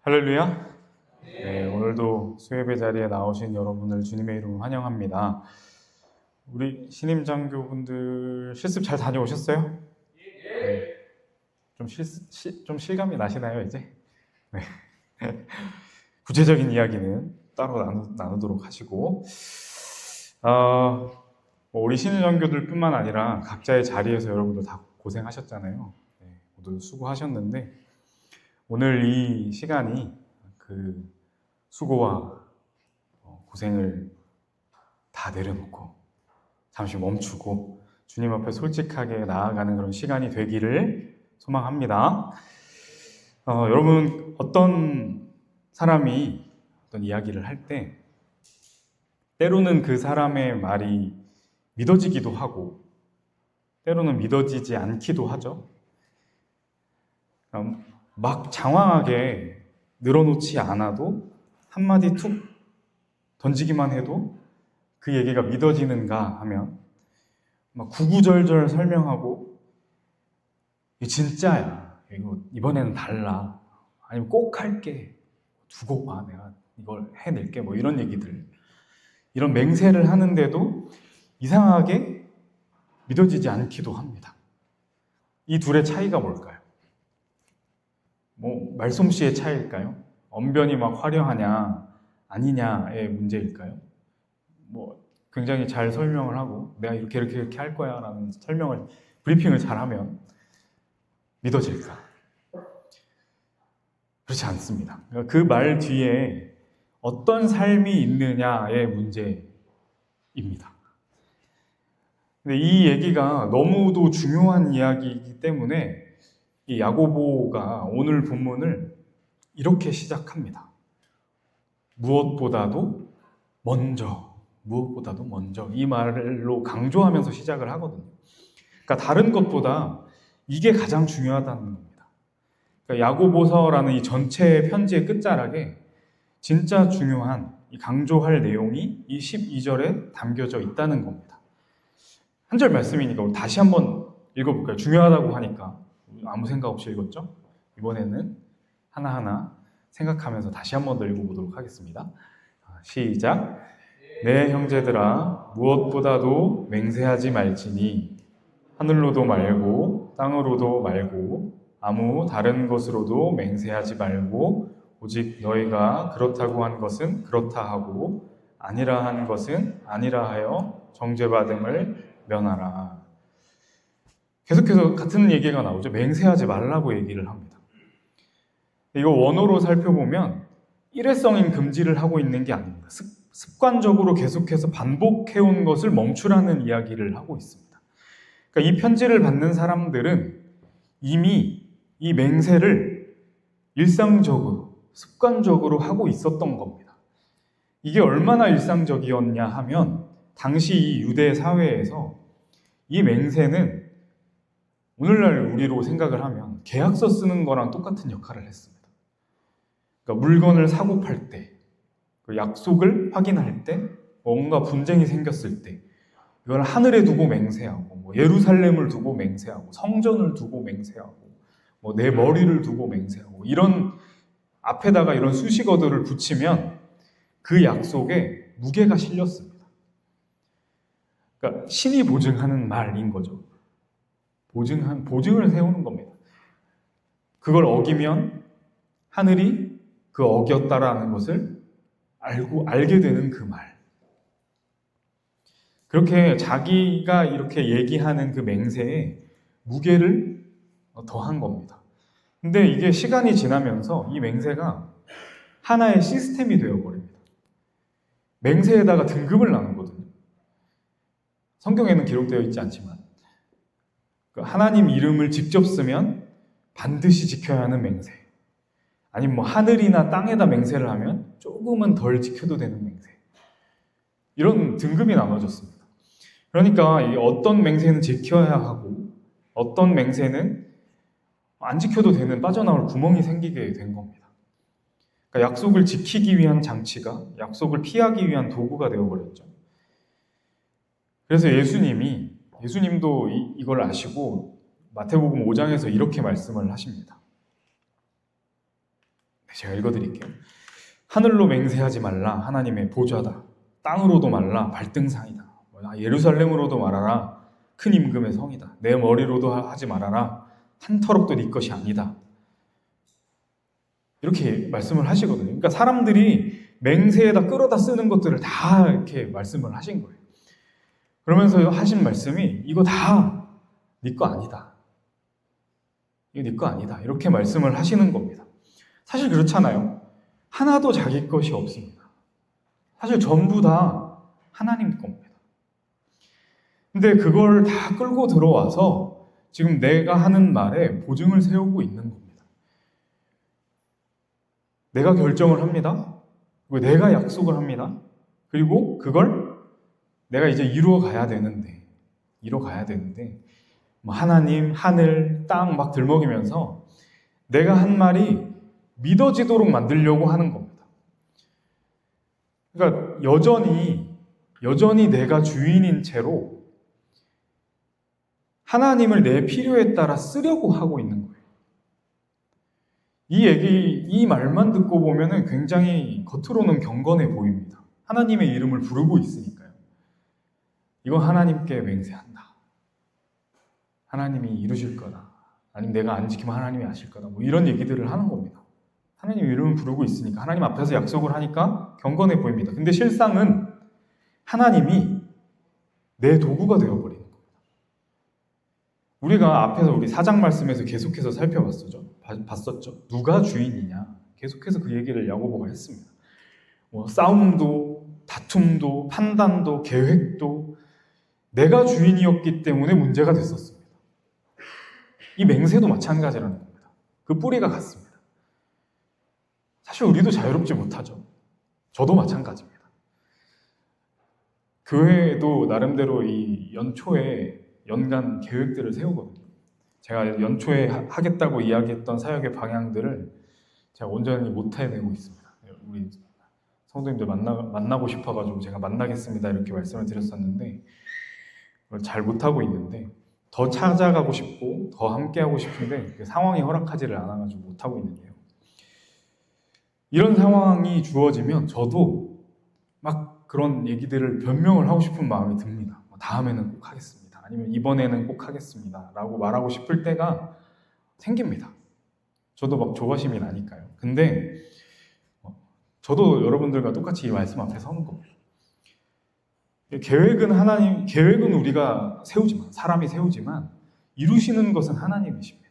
할렐루야. 네, 오늘도 수예배 자리에 나오신 여러분을 주님의 이름으로 환영합니다. 우리 신임 장교분들 실습 잘 다녀오셨어요? 네, 좀 실감이 나시나요, 이제? 네. 구체적인 이야기는 따로 나누도록 하시고, 우리 신임 장교들뿐만 아니라 각자의 자리에서 여러분들 다 고생하셨잖아요. 네, 모두 수고하셨는데, 오늘 이 시간이 그 수고와 고생을 다 내려놓고 잠시 멈추고 주님 앞에 솔직하게 나아가는 그런 시간이 되기를 소망합니다. 여러분, 어떤 사람이 어떤 이야기를 할 때 때로는 그 사람의 말이 믿어지기도 하고 때로는 믿어지지 않기도 하죠. 막 장황하게 늘어놓지 않아도 한마디 툭 던지기만 해도 그 얘기가 믿어지는가 하면 막 구구절절 설명하고 이게 진짜야, 이거 이번에는 달라, 아니면 꼭 할게, 두고 봐, 내가 이걸 해낼게, 뭐 이런 얘기들, 이런 맹세를 하는데도 이상하게 믿어지지 않기도 합니다. 이 둘의 차이가 뭘까요? 뭐 말솜씨의 차이일까요? 언변이 막 화려하냐 아니냐의 문제일까요? 뭐 굉장히 잘 설명을 하고 내가 이렇게 할 거야 라는 브리핑을 잘하면 믿어질까? 그렇지 않습니다. 그 말 뒤에 어떤 삶이 있느냐의 문제입니다. 근데 이 얘기가 너무도 중요한 이야기이기 때문에 이 야고보가 오늘 본문을 이렇게 시작합니다. 무엇보다도 먼저 이 말로 강조하면서 시작을 하거든요. 그러니까 다른 것보다 이게 가장 중요하다는 겁니다. 그러니까 야고보서라는 이 전체 편지의 끝자락에 진짜 중요한 이 강조할 내용이 이 12절에 담겨져 있다는 겁니다. 한 절 말씀이니까 우리 다시 한번 읽어볼까요? 중요하다고 하니까 아무 생각 없이 읽었죠? 이번에는 하나하나 생각하면서 다시 한번 더 읽어보도록 하겠습니다. 시작. 내 형제들아, 무엇보다도 맹세하지 말지니 하늘로도 말고 땅으로도 말고 아무 다른 것으로도 맹세하지 말고 오직 너희가 그렇다고 한 것은 그렇다 하고 아니라 한 것은 아니라 하여 정죄받음을 면하라. 계속해서 같은 얘기가 나오죠. 맹세하지 말라고 얘기를 합니다. 이거 원어로 살펴보면 일회성인 금지를 하고 있는 게 아닙니다. 습관적으로 계속해서 반복해온 것을 멈추라는 이야기를 하고 있습니다. 그러니까 이 편지를 받는 사람들은 이미 이 맹세를 일상적으로, 습관적으로 하고 있었던 겁니다. 이게 얼마나 일상적이었냐 하면 당시 이 유대 사회에서 이 맹세는 오늘날 우리로 생각을 하면 계약서 쓰는 거랑 똑같은 역할을 했습니다. 그러니까 물건을 사고 팔 때, 그 약속을 확인할 때, 뭔가 분쟁이 생겼을 때 이걸 하늘에 두고 맹세하고, 뭐 예루살렘을 두고 맹세하고, 성전을 두고 맹세하고, 뭐 내 머리를 두고 맹세하고, 이런 앞에다가 이런 수식어들을 붙이면 그 약속에 무게가 실렸습니다. 그러니까 신이 보증하는 말인 거죠. 보증을 세우는 겁니다. 그걸 어기면 하늘이 그 어겼다라는 것을 알게 되는 그 말. 그렇게 자기가 이렇게 얘기하는 그 맹세에 무게를 더한 겁니다. 근데 이게 시간이 지나면서 이 맹세가 하나의 시스템이 되어버립니다. 맹세에다가 등급을 나누거든요. 성경에는 기록되어 있지 않지만 하나님 이름을 직접 쓰면 반드시 지켜야 하는 맹세, 아니면 뭐 하늘이나 땅에다 맹세를 하면 조금은 덜 지켜도 되는 맹세, 이런 등급이 나눠졌습니다. 그러니까 어떤 맹세는 지켜야 하고 어떤 맹세는 안 지켜도 되는, 빠져나올 구멍이 생기게 된 겁니다. 그러니까 약속을 지키기 위한 장치가 약속을 피하기 위한 도구가 되어버렸죠. 그래서 예수님도 이걸 아시고 마태복음 5장에서 이렇게 말씀을 하십니다. 제가 읽어드릴게요. 하늘로 맹세하지 말라. 하나님의 보좌다. 땅으로도 말라. 발등상이다. 예루살렘으로도 말하라. 큰 임금의 성이다. 내 머리로도 하지 말아라. 한 터럭도 네 것이 아니다. 이렇게 말씀을 하시거든요. 그러니까 사람들이 맹세에다 끌어다 쓰는 것들을 다 이렇게 말씀을 하신 거예요. 그러면서 하신 말씀이 이거 다 네 거 아니다. 이거 네 거 아니다. 이렇게 말씀을 하시는 겁니다. 사실 그렇잖아요. 하나도 자기 것이 없습니다. 사실 전부 다 하나님 겁니다. 근데 그걸 다 끌고 들어와서 지금 내가 하는 말에 보증을 세우고 있는 겁니다. 내가 결정을 합니다. 그리고 내가 약속을 합니다. 그리고 그걸 내가 이제 이루어 가야 되는데 뭐 하나님, 하늘, 땅 막 들먹이면서 내가 한 말이 믿어지도록 만들려고 하는 겁니다. 그러니까 여전히 내가 주인인 채로 하나님을 내 필요에 따라 쓰려고 하고 있는 거예요. 이 말만 듣고 보면은 굉장히 겉으로는 경건해 보입니다. 하나님의 이름을 부르고 있으니까요. 이건 하나님께 맹세한다. 하나님이 이루실 거다. 아니면 내가 안 지키면 하나님이 아실 거다. 뭐 이런 얘기들을 하는 겁니다. 하나님 이름을 부르고 있으니까, 하나님 앞에서 약속을 하니까 경건해 보입니다. 근데 실상은 하나님이 내 도구가 되어버리는 겁니다. 우리가 앞에서 우리 4장 말씀에서 계속해서 봤었죠. 누가 주인이냐. 계속해서 그 얘기를 야고보가 했습니다. 뭐 싸움도, 다툼도, 판단도, 계획도 내가 주인이었기 때문에 문제가 됐었습니다. 이 맹세도 마찬가지라는 겁니다. 그 뿌리가 같습니다. 사실 우리도 자유롭지 못하죠. 저도 마찬가지입니다. 교회도 나름대로 이 연초에 연간 계획들을 세우거든요. 제가 연초에 하겠다고 이야기했던 사역의 방향들을 제가 온전히 못 해내고 있습니다. 우리 성도님들 만나고 싶어가지고 제가 만나겠습니다 이렇게 말씀을 드렸었는데 그걸 잘 못하고 있는데, 더 찾아가고 싶고 더 함께하고 싶은데 상황이 허락하지를 않아가지고 못하고 있는데요. 이런 상황이 주어지면 저도 막 그런 얘기들을 변명을 하고 싶은 마음이 듭니다. 다음에는 꼭 하겠습니다. 아니면 이번에는 꼭 하겠습니다. 라고 말하고 싶을 때가 생깁니다. 저도 막 조바심이 나니까요. 근데 저도 여러분들과 똑같이 이 말씀 앞에 서는 겁니다. 계획은 우리가 세우지만, 사람이 세우지만 이루시는 것은 하나님이십니다.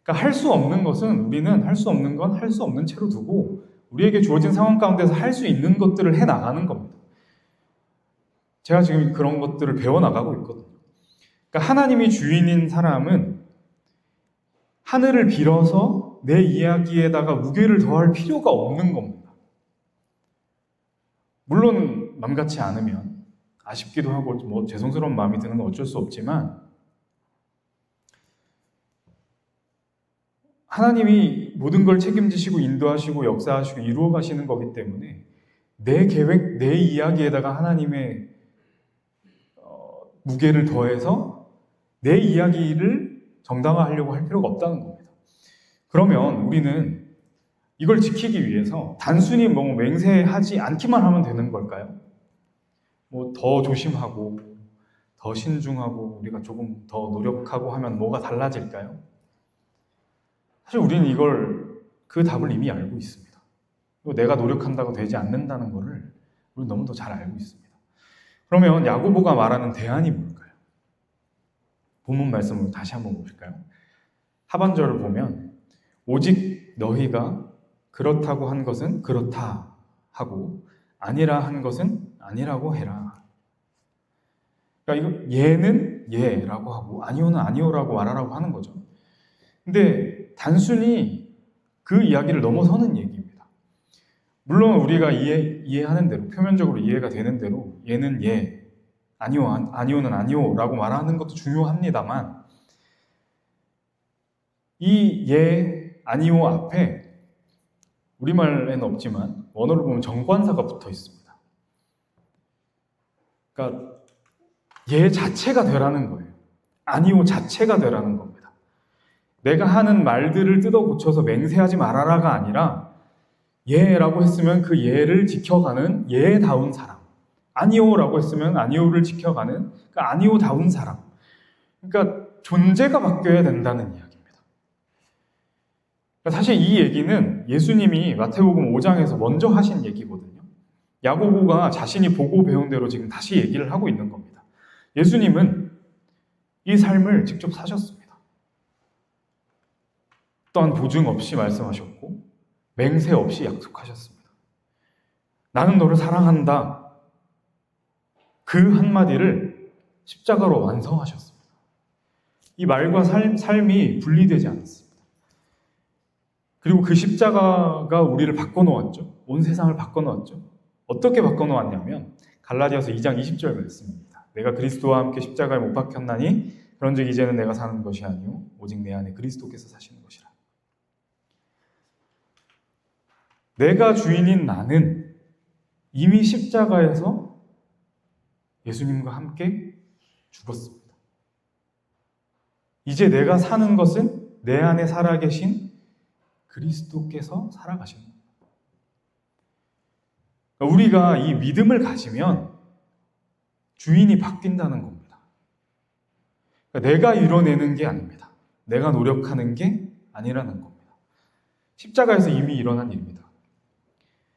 그러니까 할 수 없는 것은 우리는 할 수 없는 건 할 수 없는 채로 두고 우리에게 주어진 상황 가운데서 할 수 있는 것들을 해 나가는 겁니다. 제가 지금 그런 것들을 배워나가고 있거든요. 그러니까 하나님이 주인인 사람은 하늘을 빌어서 내 이야기에다가 무게를 더할 필요가 없는 겁니다. 물론 맘같지 않으면 아쉽기도 하고 뭐 죄송스러운 마음이 드는 건 어쩔 수 없지만 하나님이 모든 걸 책임지시고 인도하시고 역사하시고 이루어 가시는 거기 때문에 내 계획, 내 이야기에다가 하나님의 무게를 더해서 내 이야기를 정당화하려고 할 필요가 없다는 겁니다. 그러면 우리는 이걸 지키기 위해서 단순히 뭐 맹세하지 않기만 하면 되는 걸까요? 뭐 더 조심하고 더 신중하고 우리가 조금 더 노력하고 하면 뭐가 달라질까요? 사실 우리는 그 답을 이미 알고 있습니다. 내가 노력한다고 되지 않는다는 것을 우리는 너무도 잘 알고 있습니다. 그러면 야고보가 말하는 대안이 뭘까요? 본문 말씀을 다시 한번 보실까요? 하반절을 보면 오직 너희가 그렇다고 한 것은 그렇다 하고 아니라 한 것은 아니라고 해라. 그러니까 이거 예는 예라고 하고 아니오는 아니오라고 말하라고 하는 거죠. 근데 단순히 그 이야기를 넘어서는 얘기입니다. 물론 우리가 이해하는 대로, 표면적으로 이해가 되는 대로 예는 예, 아니오는 아니오라고 말하는 것도 중요합니다만 이 예, 아니오 앞에 우리말에는 없지만 원어로 보면 정관사가 붙어 있습니다. 그러니까 예 자체가 되라는 거예요. 아니오 자체가 되라는 겁니다. 내가 하는 말들을 뜯어 고쳐서 맹세하지 말아라가 아니라 예라고 했으면 그 예를 지켜가는 예다운 사람, 아니오라고 했으면 아니오를 지켜가는 그 아니오다운 사람. 그러니까 존재가 바뀌어야 된다는 이야기입니다. 그러니까 사실 이 얘기는 예수님이 마태복음 5장에서 먼저 하신 얘기거든요. 야고보가 자신이 보고 배운 대로 지금 다시 얘기를 하고 있는 겁니다. 예수님은 이 삶을 직접 사셨습니다. 또한 보증 없이 말씀하셨고 맹세 없이 약속하셨습니다. 나는 너를 사랑한다. 그 한마디를 십자가로 완성하셨습니다. 이 말과 삶이 분리되지 않았습니다. 그리고 그 십자가가 우리를 바꿔놓았죠. 온 세상을 바꿔놓았죠. 어떻게 바꿔놓았냐면 갈라디아서 2장 20절 말씀입니다. 내가 그리스도와 함께 십자가에 못 박혔나니 그런즉 이제는 내가 사는 것이 아니오 오직 내 안에 그리스도께서 사시는 것이라. 내가 주인인 나는 이미 십자가에서 예수님과 함께 죽었습니다. 이제 내가 사는 것은 내 안에 살아계신 그리스도께서 살아가시는 겁니다. 우리가 이 믿음을 가지면 주인이 바뀐다는 겁니다. 내가 이뤄내는 게 아닙니다. 내가 노력하는 게 아니라는 겁니다. 십자가에서 이미 일어난 일입니다.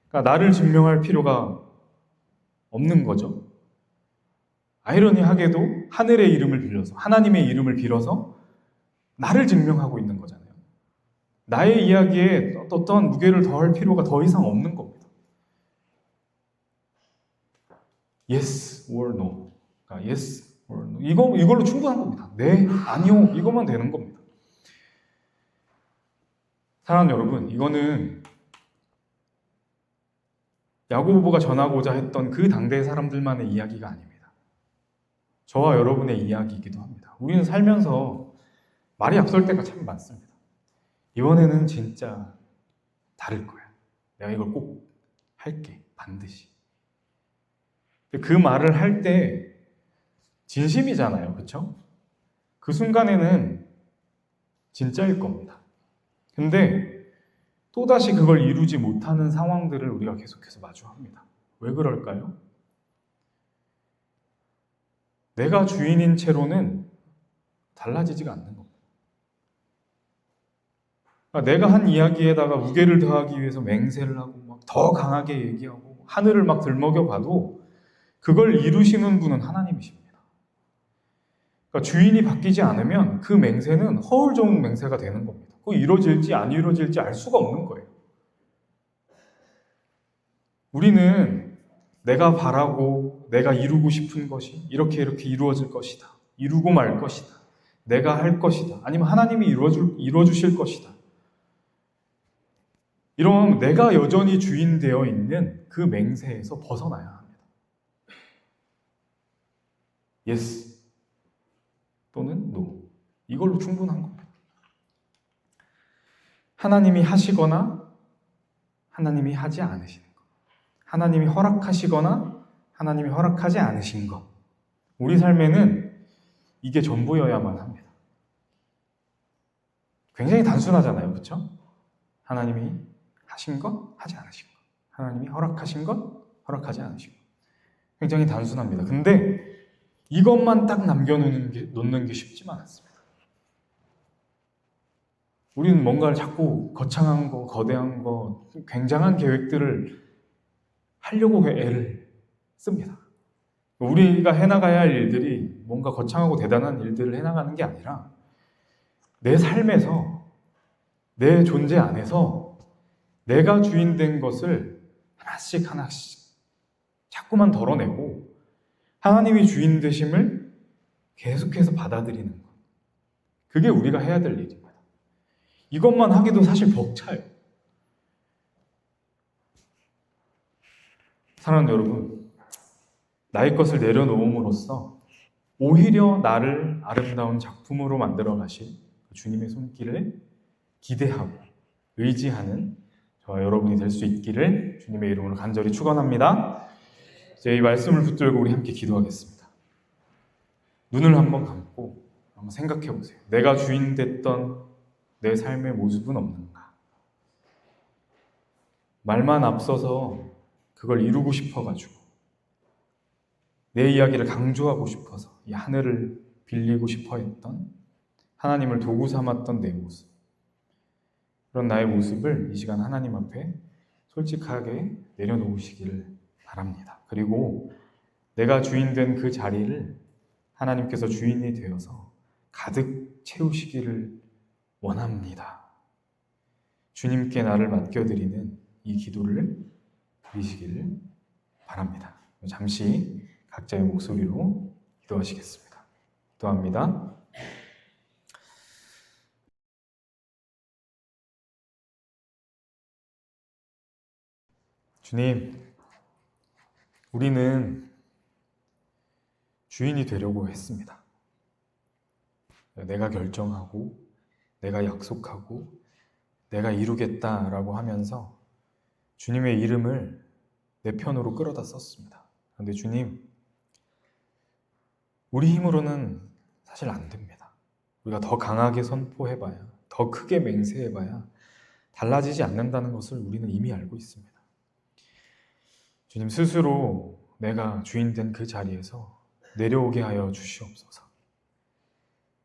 그러니까 나를 증명할 필요가 없는 거죠. 아이러니하게도 하늘의 이름을 빌려서 하나님의 이름을 빌어서 나를 증명하고 있는 거잖아요. 나의 이야기에 어떤 무게를 더할 필요가 더 이상 없는 겁니다. Yes or no. 그러니까 yes or no. 이걸로 충분한 겁니다. 네, 아니요. 이것만 되는 겁니다. 사랑하는 여러분, 이거는 야고보가 전하고자 했던 그 당대의 사람들만의 이야기가 아닙니다. 저와 여러분의 이야기이기도 합니다. 우리는 살면서 말이 앞설 때가 참 많습니다. 이번에는 진짜 다를 거야. 내가 이걸 꼭 할게. 반드시. 그 말을 할 때 진심이잖아요. 그렇죠? 그 순간에는 진짜일 겁니다. 근데 또다시 그걸 이루지 못하는 상황들을 우리가 계속해서 마주합니다. 왜 그럴까요? 내가 주인인 채로는 달라지지가 않는 겁니다. 그러니까 내가 한 이야기에다가 무게를 더하기 위해서 맹세를 하고 막 더 강하게 얘기하고 하늘을 막 들먹여 봐도 그걸 이루시는 분은 하나님이십니다. 그러니까 주인이 바뀌지 않으면 그 맹세는 허울 좋은 맹세가 되는 겁니다. 그거 이루어질지 안 이루어질지 알 수가 없는 거예요. 우리는 내가 바라고 내가 이루고 싶은 것이 이렇게 이루어질 것이다. 이루고 말 것이다. 내가 할 것이다. 아니면 하나님이 이루어주실 것이다. 이러면 내가 여전히 주인 되어 있는 그 맹세에서 벗어나야 합니다. Yes 또는 No. 이걸로 충분한 겁니다. 하나님이 하시거나 하나님이 하지 않으시는 것. 하나님이 허락하시거나 하나님이 허락하지 않으신 것. 우리 삶에는 이게 전부여야만 합니다. 굉장히 단순하잖아요. 그렇죠? 하나님이 하신 것, 하지 않으신 것. 하나님이 허락하신 것, 허락하지 않으신 것. 굉장히 단순합니다. 근데 이것만 딱 놓는 게 쉽지만 않습니다. 우리는 뭔가를 자꾸 거창한 거, 거대한 거, 굉장한 계획들을 하려고 애를 씁니다. 우리가 해나가야 할 일들이 뭔가 거창하고 대단한 일들을 해나가는 게 아니라 내 삶에서, 내 존재 안에서 내가 주인 된 것을 하나씩 자꾸만 덜어내고 하나님이 주인 되심을 계속해서 받아들이는 것. 그게 우리가 해야 될 일입니다. 이것만 하기도 사실 벅차요. 사랑하는 여러분, 나의 것을 내려놓음으로써 오히려 나를 아름다운 작품으로 만들어 가실 주님의 손길을 기대하고 의지하는 저와 여러분이 될 수 있기를 주님의 이름으로 간절히 축원합니다. 이제 이 말씀을 붙들고 우리 함께 기도하겠습니다. 눈을 한번 감고 한번 생각해 보세요. 내가 주인 됐던 내 삶의 모습은 없는가? 말만 앞서서 그걸 이루고 싶어가지고 내 이야기를 강조하고 싶어서 이 하늘을 빌리고 싶어 했던, 하나님을 도구 삼았던 내 모습, 그런 나의 모습을 이 시간 하나님 앞에 솔직하게 내려놓으시기를 바랍니다. 그리고 내가 주인된 그 자리를 하나님께서 주인이 되어서 가득 채우시기를 원합니다. 주님께 나를 맡겨드리는 이 기도를 드리시기를 바랍니다. 잠시 각자의 목소리로 기도하시겠습니다. 기도합니다. 주님, 우리는 주인이 되려고 했습니다. 내가 결정하고, 내가 약속하고, 내가 이루겠다라고 하면서 주님의 이름을 내 편으로 끌어다 썼습니다. 그런데 주님, 우리 힘으로는 사실 안 됩니다. 우리가 더 강하게 선포해봐야, 더 크게 맹세해봐야 달라지지 않는다는 것을 우리는 이미 알고 있습니다. 주님, 스스로 내가 주인된 그 자리에서 내려오게 하여 주시옵소서.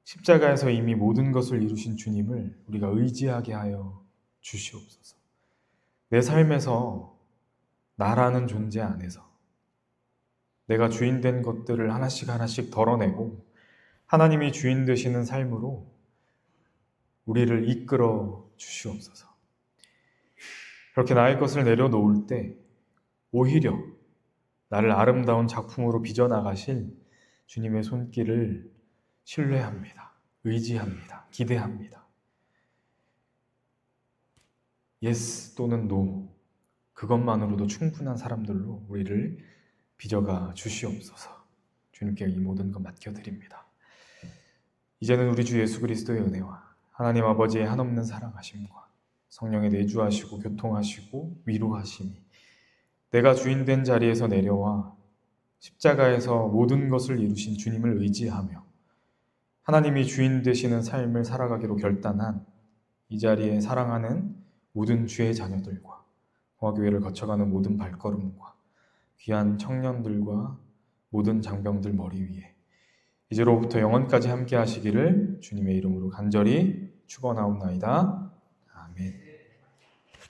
십자가에서 이미 모든 것을 이루신 주님을 우리가 의지하게 하여 주시옵소서. 내 삶에서 나라는 존재 안에서 내가 주인된 것들을 하나씩 하나씩 덜어내고 하나님이 주인 되시는 삶으로 우리를 이끌어 주시옵소서. 그렇게 나의 것을 내려놓을 때 오히려 나를 아름다운 작품으로 빚어나가실 주님의 손길을 신뢰합니다. 의지합니다. 기대합니다. 예스 또는 노, 그것만으로도 충분한 사람들로 우리를 빚어가 주시옵소서. 주님께 이 모든 것 맡겨드립니다. 이제는 우리 주 예수 그리스도의 은혜와 하나님 아버지의 한없는 사랑하심과 성령의 내주하시고 교통하시고 위로하심이 내가 주인된 자리에서 내려와 십자가에서 모든 것을 이루신 주님을 의지하며 하나님이 주인 되시는 삶을 살아가기로 결단한 이 자리에 사랑하는 모든 주의 자녀들과 공화교회를 거쳐가는 모든 발걸음과 귀한 청년들과 모든 장병들 머리 위에 이제로부터 영원까지 함께 하시기를 주님의 이름으로 간절히 축원하옵나이다. 아멘.